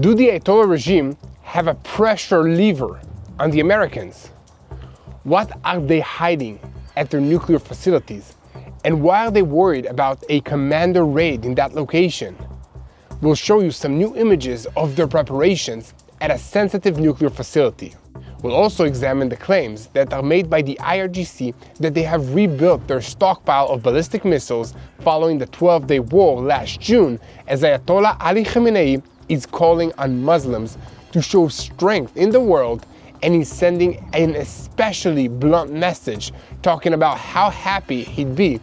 Do the Ayatollah regime have a pressure lever on the Americans? What are they hiding at their nuclear facilities? And why are they worried about a commander raid in that location? We'll show you some new images of their preparations at a sensitive nuclear facility. We'll also examine the claims that are made by the IRGC that they have rebuilt their stockpile of ballistic missiles following the 12-day war last June, as Ayatollah Ali Khamenei is calling on Muslims to show strength in the world, and he's sending an especially blunt message talking about how happy he'd be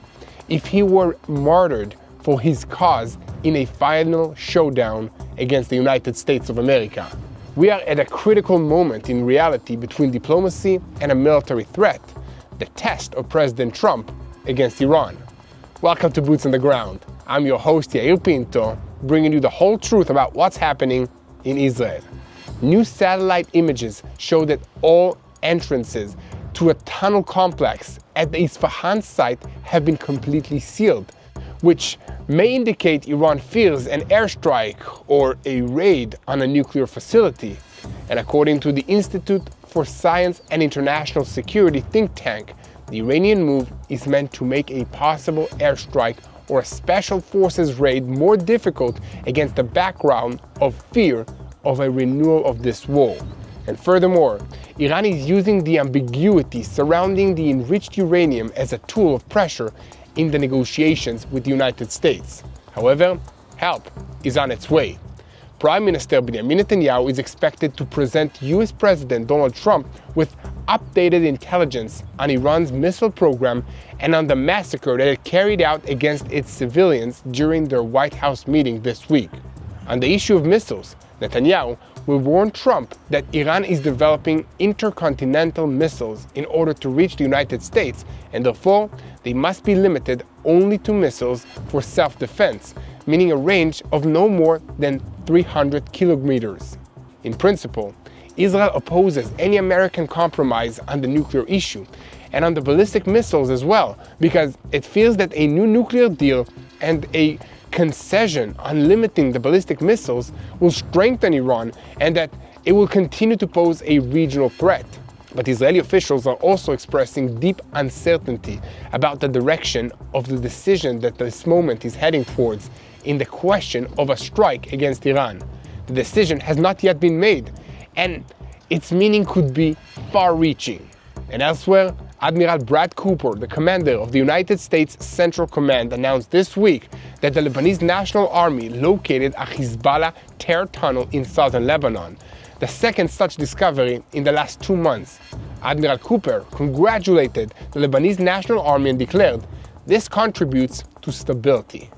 if he were martyred for his cause in a final showdown against the United States of America. We are at a critical moment in reality between diplomacy and a military threat, the test of President Trump against Iran. Welcome to Boots on the Ground. I'm your host, Yair Pinto, bringing you the whole truth about what's happening in Israel. New satellite images show that all entrances to a tunnel complex at the Isfahan site have been completely sealed, which may indicate Iran fears an airstrike or a raid on a nuclear facility. And according to the Institute for Science and International Security think tank, the Iranian move is meant to make a possible airstrike or a special forces raid more difficult against the background of fear of a renewal of this war. And furthermore, Iran is using the ambiguity surrounding the enriched uranium as a tool of pressure in the negotiations with the United States. However, help is on its way. Prime Minister Benjamin Netanyahu is expected to present US President Donald Trump with updated intelligence on Iran's missile program and on the massacre that it carried out against its civilians during their White House meeting this week. On the issue of missiles, Netanyahu will warn Trump that Iran is developing intercontinental missiles in order to reach the United States, and therefore they must be limited only to missiles for self-defense, meaning a range of no more than 300 kilometers. In principle, Israel opposes any American compromise on the nuclear issue and on the ballistic missiles as well, because it feels that a new nuclear deal and a concession on limiting the ballistic missiles will strengthen Iran and that it will continue to pose a regional threat. But Israeli officials are also expressing deep uncertainty about the direction of the decision that this moment is heading towards in the question of a strike against Iran. The decision has not yet been made, and its meaning could be far-reaching. And elsewhere, Admiral Brad Cooper, the commander of the United States Central Command, announced this week that the Lebanese National Army located a Hezbollah terror tunnel in southern Lebanon, the second such discovery in the last 2 months. Admiral Cooper congratulated the Lebanese National Army and declared, "This contributes to stability."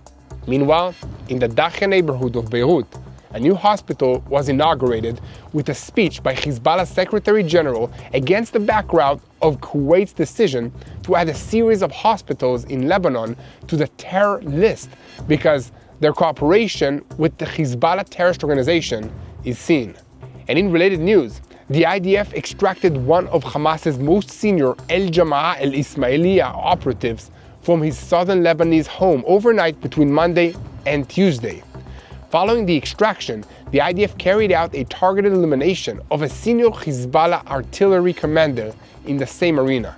Meanwhile, in the Dakhia neighborhood of Beirut, a new hospital was inaugurated with a speech by Hezbollah Secretary General against the background of Kuwait's decision to add a series of hospitals in Lebanon to the terror list because their cooperation with the Hezbollah terrorist organization is seen. And in related news, the IDF extracted one of Hamas's most senior El Jama'ah El Ismailiyah operatives from his southern Lebanese home overnight between Monday and Tuesday. Following the extraction, the IDF carried out a targeted elimination of a senior Hezbollah artillery commander in the same arena.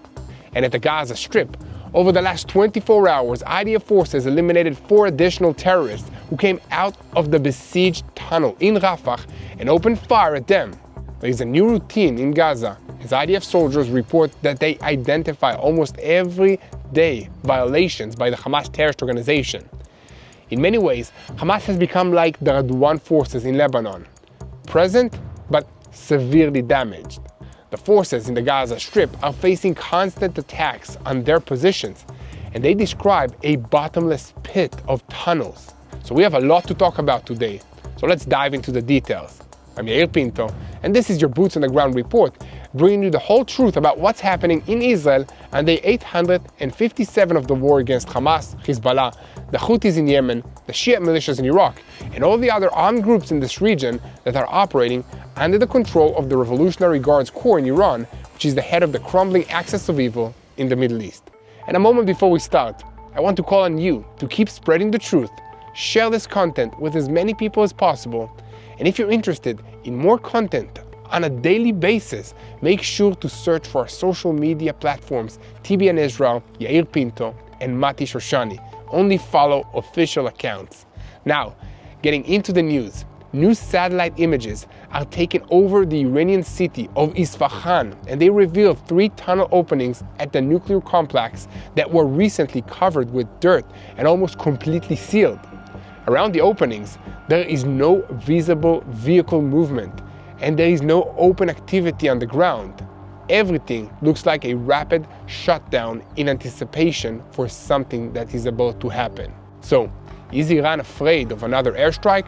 And at the Gaza Strip, over the last 24 hours, IDF forces eliminated 4 additional terrorists who came out of the besieged tunnel in Rafah and opened fire at them. There is a new routine in Gaza as IDF soldiers report that they identify almost every day violations by the Hamas terrorist organization. In many ways, Hamas has become like the Radwan forces in Lebanon, present but severely damaged. The forces in the Gaza Strip are facing constant attacks on their positions, and they describe a bottomless pit of tunnels. So we have a lot to talk about today, so let's dive into the details. I'm Yair Pinto, and this is your Boots on the Ground report, bringing you the whole truth about what's happening in Israel on day 857 of the war against Hamas, Hezbollah, the Houthis in Yemen, the Shia militias in Iraq, and all the other armed groups in this region that are operating under the control of the Revolutionary Guards Corps in Iran, which is the head of the crumbling axis of evil in the Middle East. And a moment before we start, I want to call on you to keep spreading the truth, share this content with as many people as possible, And if you're interested in more content on a daily basis, make sure to search for our social media platforms, TBN Israel, Yair Pinto, and Mati Shoshani. Only follow official accounts. Now, getting into the news. New satellite images are taken over the Iranian city of Isfahan, and they reveal 3 tunnel openings at the nuclear complex that were recently covered with dirt and almost completely sealed. Around the openings, there is no visible vehicle movement, and there is no open activity on the ground. Everything looks like a rapid shutdown in anticipation for something that is about to happen. So, is Iran afraid of another airstrike,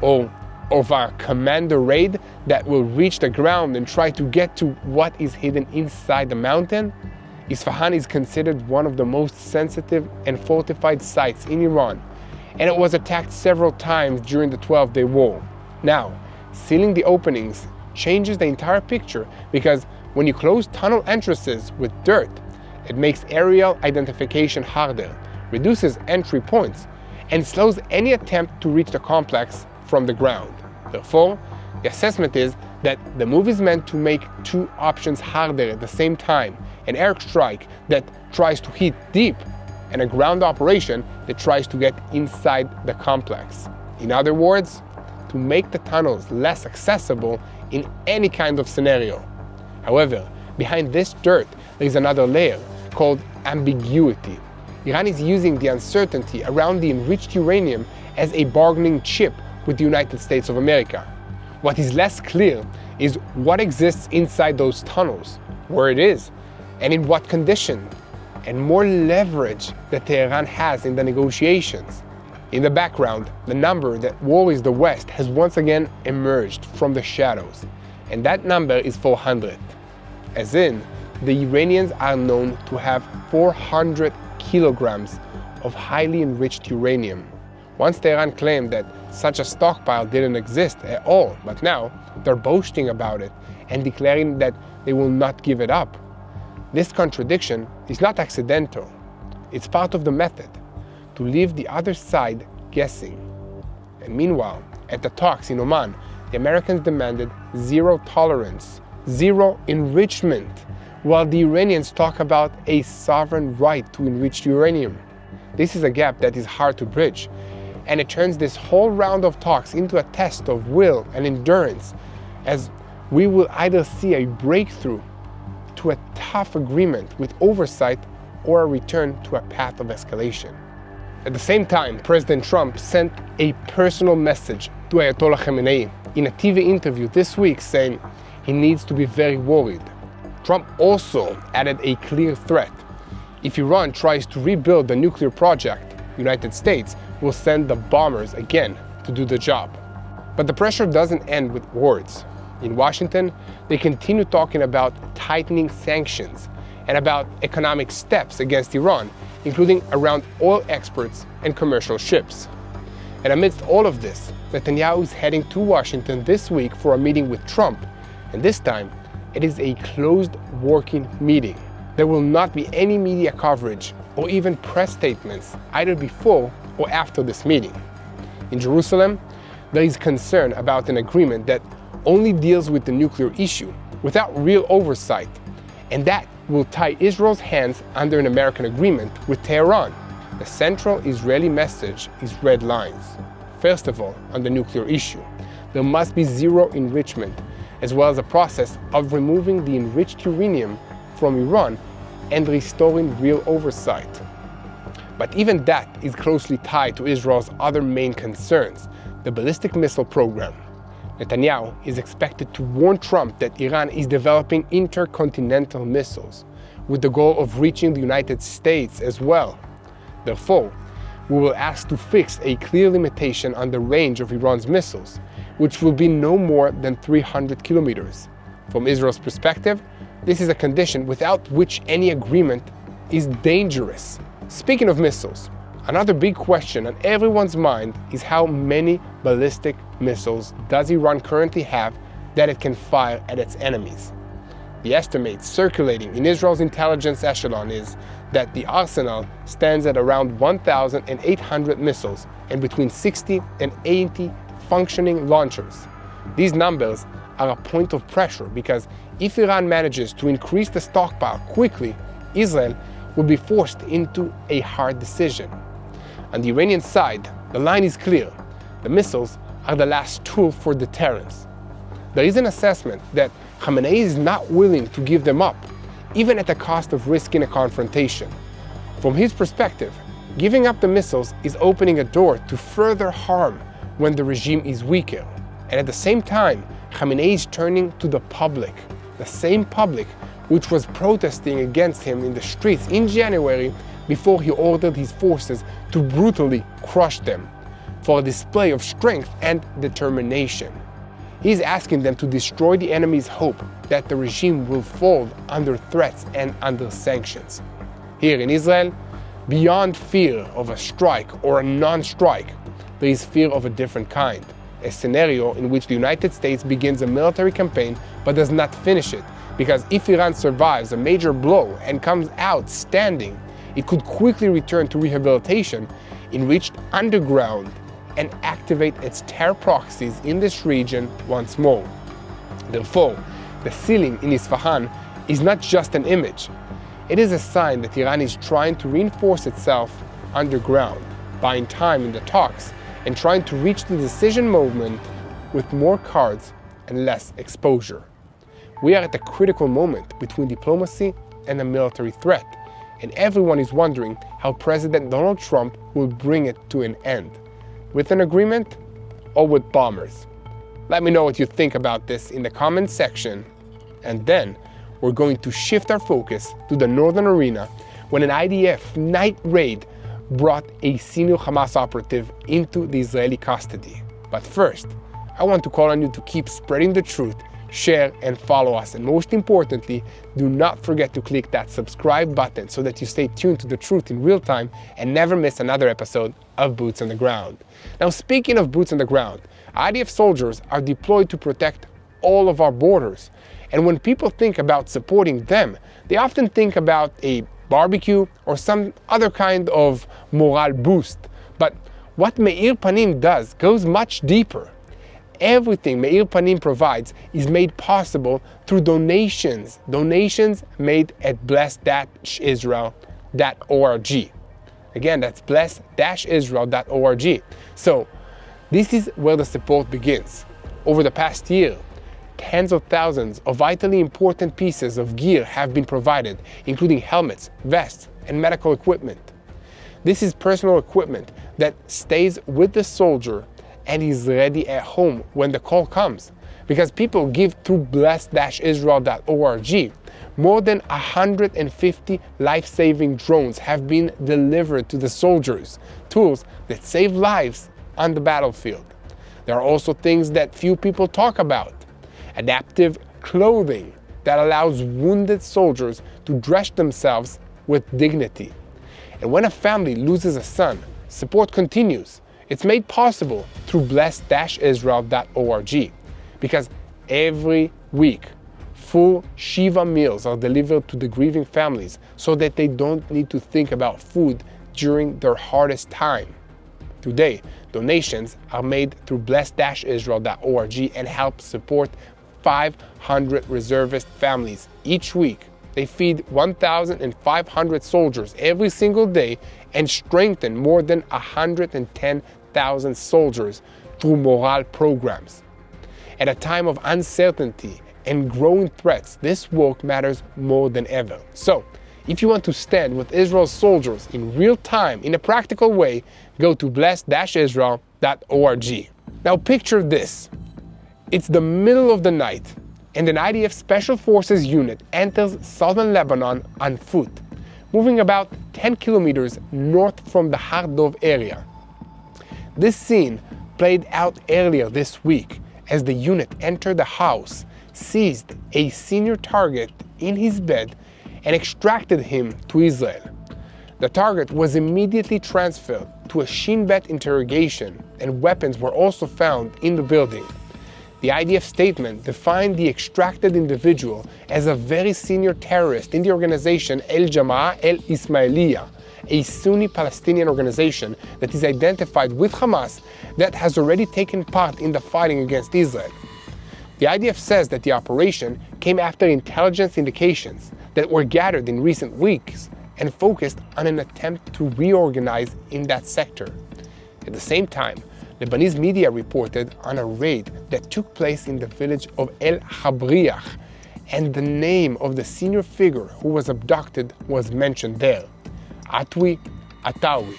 or of a commander raid that will reach the ground and try to get to what is hidden inside the mountain? Isfahan is considered one of the most sensitive and fortified sites in Iran, and it was attacked several times during the 12-day war. Now, sealing the openings changes the entire picture, because when you close tunnel entrances with dirt, it makes aerial identification harder, reduces entry points, and slows any attempt to reach the complex from the ground. Therefore, the assessment is that the move is meant to make 2 options harder at the same time: an airstrike that tries to hit deep, and a ground operation that tries to get inside the complex. In other words, to make the tunnels less accessible in any kind of scenario. However, behind this dirt, there is another layer called ambiguity. Iran is using the uncertainty around the enriched uranium as a bargaining chip with the United States of America. What is less clear is what exists inside those tunnels, where it is, and in what condition, and more leverage that Tehran has in the negotiations. In the background, the number that worries the West has once again emerged from the shadows, and that number is 400. As in, the Iranians are known to have 400 kilograms of highly enriched uranium. Once Tehran claimed that such a stockpile didn't exist at all, but now they're boasting about it and declaring that they will not give it up. This contradiction is not accidental. It's part of the method, to leave the other side guessing. And meanwhile, at the talks in Oman, the Americans demanded zero tolerance, zero enrichment, while the Iranians talk about a sovereign right to enrich uranium. This is a gap that is hard to bridge, and it turns this whole round of talks into a test of will and endurance, as we will either see a breakthrough to a tough agreement with oversight or a return to a path of escalation. At the same time, President Trump sent a personal message to Ayatollah Khamenei in a TV interview this week, saying he needs to be very worried. Trump also added a clear threat. If Iran tries to rebuild the nuclear project, the United States will send the bombers again to do the job. But the pressure doesn't end with words. In Washington, they continue talking about tightening sanctions and about economic steps against Iran, including around oil exports and commercial ships. And amidst all of this, Netanyahu is heading to Washington this week for a meeting with Trump, and this time it is a closed working meeting. There will not be any media coverage or even press statements either before or after this meeting. In Jerusalem, there is concern about an agreement that only deals with the nuclear issue without real oversight, and that will tie Israel's hands under an American agreement with Tehran. The central Israeli message is red lines. First of all, on the nuclear issue, there must be zero enrichment, as well as a process of removing the enriched uranium from Iran and restoring real oversight. But even that is closely tied to Israel's other main concerns, the ballistic missile program. Netanyahu is expected to warn Trump that Iran is developing intercontinental missiles, with the goal of reaching the United States as well. Therefore, we will ask to fix a clear limitation on the range of Iran's missiles, which will be no more than 300 kilometers. From Israel's perspective, this is a condition without which any agreement is dangerous. Speaking of missiles, another big question on everyone's mind is how many ballistic missiles does Iran currently have that it can fire at its enemies? The estimate circulating in Israel's intelligence echelon is that the arsenal stands at around 1,800 missiles and between 60 and 80 functioning launchers. These numbers are a point of pressure because if Iran manages to increase the stockpile quickly, Israel will be forced into a hard decision. On the Iranian side, the line is clear. The missiles are the last tool for deterrence. There is an assessment that Khamenei is not willing to give them up, even at the cost of risking a confrontation. From his perspective, giving up the missiles is opening a door to further harm when the regime is weaker. And at the same time, Khamenei is turning to the public, the same public which was protesting against him in the streets in January before he ordered his forces to brutally crush them, for a display of strength and determination. He is asking them to destroy the enemy's hope that the regime will fold under threats and under sanctions. Here in Israel, beyond fear of a strike or a non-strike, there is fear of a different kind. A scenario in which the United States begins a military campaign but does not finish it, because if Iran survives a major blow and comes out standing, it could quickly return to rehabilitation, enriched underground, and activate its terror proxies in this region once more. Therefore, the ceiling in Isfahan is not just an image. It is a sign that Iran is trying to reinforce itself underground, buying time in the talks, and trying to reach the decision moment with more cards and less exposure. We are at a critical moment between diplomacy and a military threat, and everyone is wondering how President Donald Trump will bring it to an end. With an agreement or with bombers? Let me know what you think about this in the comments section. And then we're going to shift our focus to the northern arena when an IDF night raid brought a senior Hamas operative into the Israeli custody. But first, I want to call on you to keep spreading the truth, share and follow us, and most importantly, do not forget to click that subscribe button so that you stay tuned to the truth in real time and never miss another episode of Boots on the Ground. Now, speaking of boots on the ground, IDF soldiers are deployed to protect all of our borders. And when people think about supporting them, they often think about a barbecue or some other kind of morale boost. But what Meir Panim does goes much deeper. Everything Meir Panim provides is made possible through donations made at bless-israel.org. Again, that's bless-israel.org. So this is where the support begins. Over the past year, tens of thousands of vitally important pieces of gear have been provided, including helmets, vests, and medical equipment. This is personal equipment that stays with the soldier and is ready at home when the call comes. Because people give through bless-israel.org, more than 150 life-saving drones have been delivered to the soldiers, tools that save lives on the battlefield. There are also things that few people talk about. Adaptive clothing that allows wounded soldiers to dress themselves with dignity. And when a family loses a son, support continues. It's made possible through bless-israel.org, because every week, full Shiva meals are delivered to the grieving families so that they don't need to think about food during their hardest time. Today, donations are made through bless-israel.org and help support 500 reservist families each week. They feed 1,500 soldiers every single day and strengthen more than 110,000 soldiers through morale programs. At a time of uncertainty and growing threats, this work matters more than ever. So, if you want to stand with Israel's soldiers in real time in a practical way, go to bless-israel.org. Now picture this. It's the middle of the night, and an IDF Special Forces unit enters southern Lebanon on foot, moving about 10 kilometers north from the Har Dov area. This scene played out earlier this week as the unit entered the house, seized a senior target in his bed, and extracted him to Israel. The target was immediately transferred to a Shin Bet interrogation, and weapons were also found in the building. The IDF statement defined the extracted individual as a very senior terrorist in the organization El Jama'ah El Ismailiyah, a Sunni Palestinian organization that is identified with Hamas that has already taken part in the fighting against Israel. The IDF says that the operation came after intelligence indications that were gathered in recent weeks and focused on an attempt to reorganize in that sector. At the same time, Lebanese media reported on a raid that took place in the village of El Habriach, and the name of the senior figure who was abducted was mentioned there, Atwi Atawi.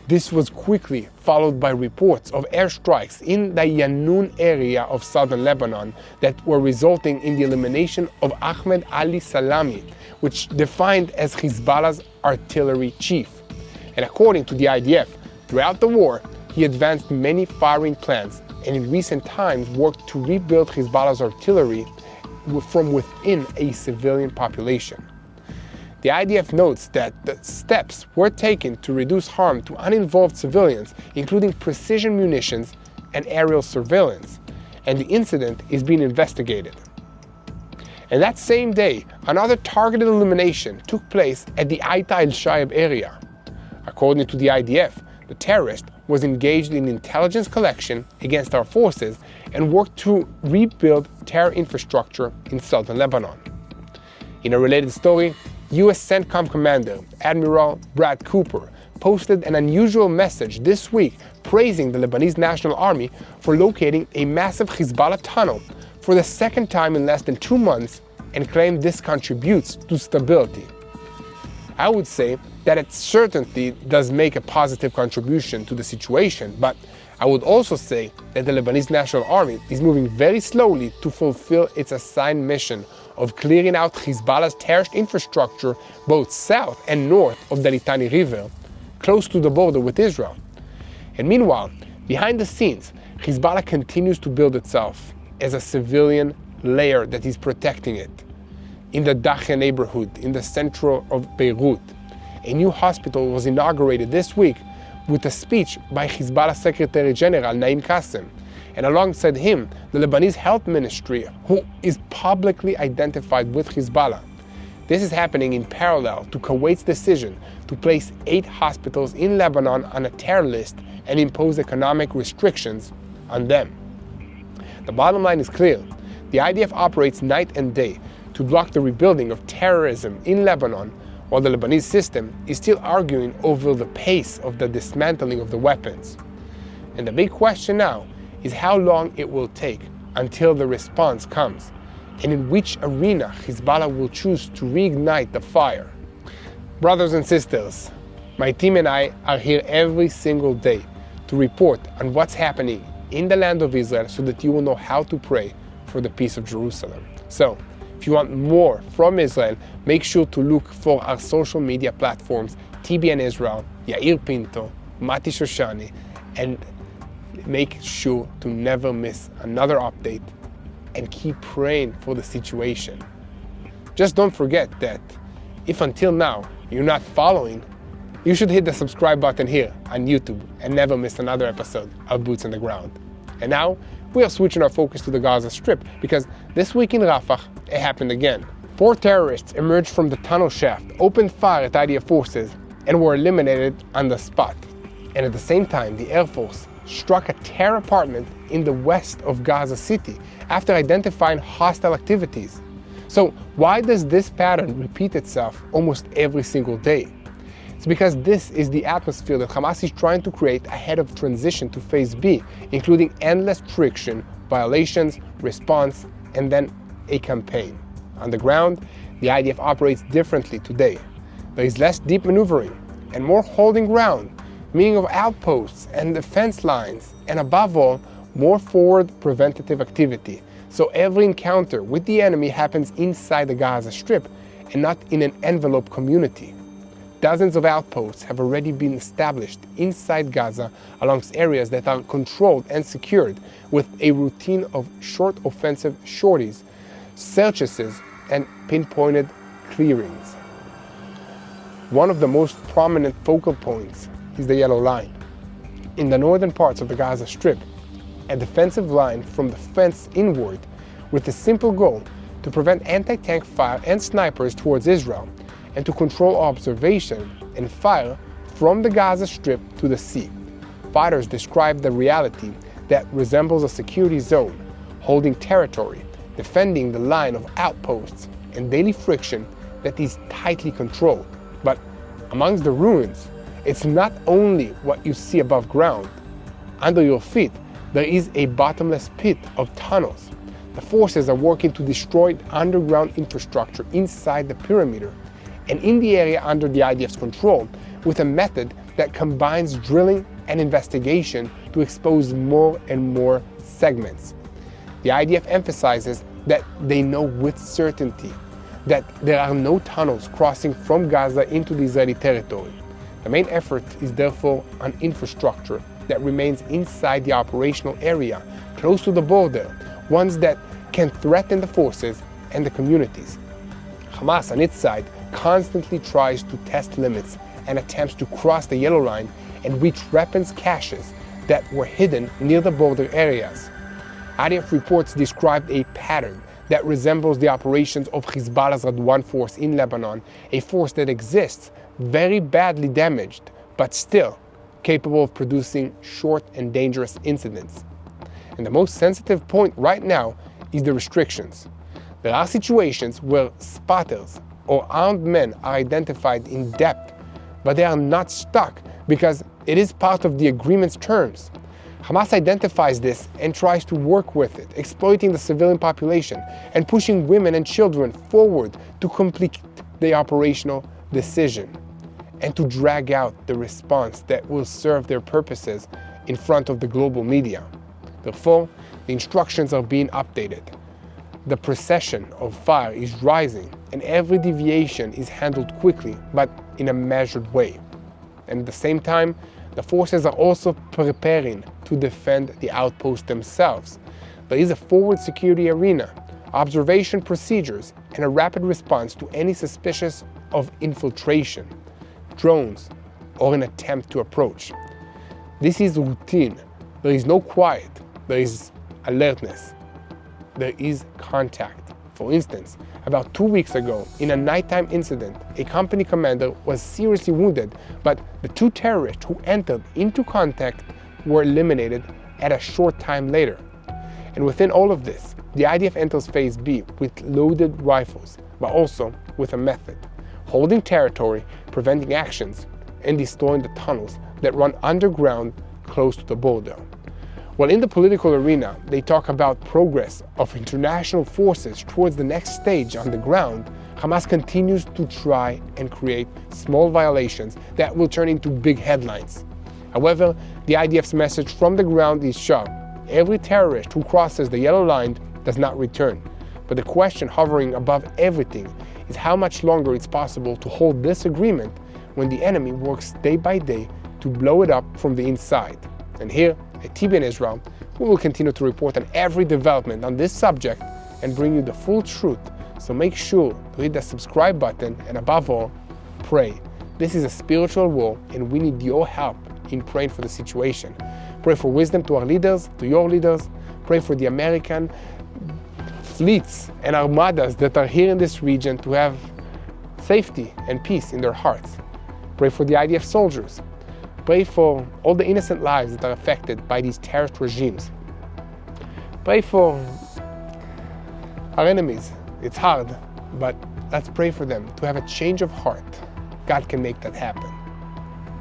This was quickly followed by reports of airstrikes in the Yanun area of southern Lebanon that were resulting in the elimination of Ahmed Ali Salami, which defined as Hezbollah's artillery chief. And according to the IDF, throughout the war, he advanced many firing plans and in recent times worked to rebuild Hezbollah's artillery from within a civilian population. The IDF notes that the steps were taken to reduce harm to uninvolved civilians, including precision munitions and aerial surveillance, and the incident is being investigated. And that same day, another targeted elimination took place at the Aita el-Shaib area. According to the IDF, the terrorist was engaged in intelligence collection against our forces and worked to rebuild terror infrastructure in southern Lebanon. In a related story, U.S. CENTCOM Commander Admiral Brad Cooper posted an unusual message this week praising the Lebanese National Army for locating a massive Hezbollah tunnel for the second time in less than 2 months and claimed this contributes to stability. I would say that it certainly does make a positive contribution to the situation, but I would also say that the Lebanese National Army is moving very slowly to fulfill its assigned mission of clearing out Hezbollah's terrorist infrastructure both south and north of the Litani River, close to the border with Israel. And meanwhile, behind the scenes, Hezbollah continues to build itself as a civilian layer that is protecting it. In the Dakhya neighborhood, in the center of Beirut, a new hospital was inaugurated this week with a speech by Hezbollah Secretary General Naim Qassem, and alongside him, the Lebanese Health Ministry, who is publicly identified with Hezbollah. This is happening in parallel to Kuwait's decision to place 8 hospitals in Lebanon on a terror list and impose economic restrictions on them. The bottom line is clear. The IDF operates night and day to block the rebuilding of terrorism in Lebanon, while the Lebanese system is still arguing over the pace of the dismantling of the weapons. And the big question now is how long it will take until the response comes, and in which arena Hezbollah will choose to reignite the fire. Brothers and sisters, my team and I are here every single day to report on what's happening in the land of Israel so that you will know how to pray for the peace of Jerusalem. So, if you want more from Israel, make sure to look for our social media platforms, TBN Israel, Yair Pinto, Mati Shoshani, and make sure to never miss another update and keep praying for the situation. Just don't forget that if until now you're not following, you should hit the subscribe button here on YouTube and never miss another episode of Boots on the Ground. And now, we are switching our focus to the Gaza Strip because this week in Rafah, it happened again. 4 terrorists emerged from the tunnel shaft, opened fire at IDF forces, and were eliminated on the spot. And at the same time, the Air Force struck a terror apartment in the west of Gaza City after identifying hostile activities. So why does this pattern repeat itself almost every single day? It's because this is the atmosphere that Hamas is trying to create ahead of transition to Phase B, including endless friction, violations, response, and then a campaign. On the ground, the IDF operates differently today. There is less deep maneuvering and more holding ground, meaning of outposts and defense lines, and above all, more forward preventative activity. So every encounter with the enemy happens inside the Gaza Strip and not in an envelope community. Dozens of outposts have already been established inside Gaza along areas that are controlled and secured with a routine of short offensive sorties, searches, and pinpointed clearings. One of the most prominent focal points is the yellow line. In the northern parts of the Gaza Strip, a defensive line from the fence inward with the simple goal to prevent anti-tank fire and snipers towards Israel and to control observation and fire from the Gaza Strip to the sea. Fighters describe the reality that resembles a security zone, holding territory, defending the line of outposts and daily friction that is tightly controlled. But amongst the ruins, it's not only what you see above ground. Under your feet, there is a bottomless pit of tunnels. The forces are working to destroy underground infrastructure inside the perimeter and in the area under the IDF's control, with a method that combines drilling and investigation to expose more and more segments. The IDF emphasizes that they know with certainty that there are no tunnels crossing from Gaza into the Israeli territory. The main effort is therefore on infrastructure that remains inside the operational area, close to the border, ones that can threaten the forces and the communities. Hamas, on its side, constantly tries to test limits and attempts to cross the yellow line and reach weapons caches that were hidden near the border areas. IDF reports described a pattern that resembles the operations of Hezbollah's Radwan force in Lebanon, a force that exists very badly damaged, but still capable of producing short and dangerous incidents. And the most sensitive point right now is the restrictions. There are situations where spotters or armed men are identified in depth, but they are not stuck because it is part of the agreement's terms. Hamas identifies this and tries to work with it, exploiting the civilian population and pushing women and children forward to complete the operational decision and to drag out the response that will serve their purposes in front of the global media. Therefore, the instructions are being updated. The procession of fire is rising and every deviation is handled quickly but in a measured way. And at the same time, the forces are also preparing to defend the outposts themselves. There is a forward security arena, observation procedures, and a rapid response to any suspicious of infiltration, drones, or an attempt to approach. This is routine. There is no quiet. There is alertness. There is contact. For instance, about 2 weeks ago, in a nighttime incident, a company commander was seriously wounded, but the 2 terrorists who entered into contact were eliminated at a short time later. And within all of this, the IDF enters Phase B with loaded rifles, but also with a method: holding territory, preventing actions, and destroying the tunnels that run underground close to the border. While in the political arena, they talk about progress of international forces towards the next stage on the ground, Hamas continues to try and create small violations that will turn into big headlines. However, the IDF's message from the ground is sharp. Every terrorist who crosses the yellow line does not return. But the question hovering above everything is how much longer it's possible to hold this agreement when the enemy works day by day to blow it up from the inside. And here at TBN Israel, we will continue to report on every development on this subject and bring you the full truth. So make sure to hit the subscribe button and above all, pray. This is a spiritual war and we need your help in praying for the situation. Pray for wisdom to our leaders, to your leaders. Pray for the American fleets and armadas that are here in this region to have safety and peace in their hearts. Pray for the IDF soldiers. Pray for all the innocent lives that are affected by these terrorist regimes. Pray for our enemies. It's hard, but let's pray for them to have a change of heart. God can make that happen.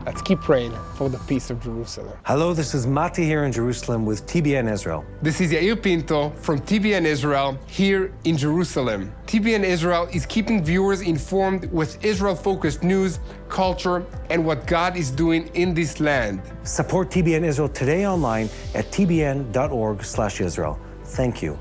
Let's keep praying for the peace of Jerusalem. Hello, this is Mati here in Jerusalem with TBN Israel. This is Yair Pinto from TBN Israel here in Jerusalem. TBN Israel is keeping viewers informed with Israel-focused news, culture, and what God is doing in this land. Support TBN Israel today online at tbn.org/Israel. Thank you.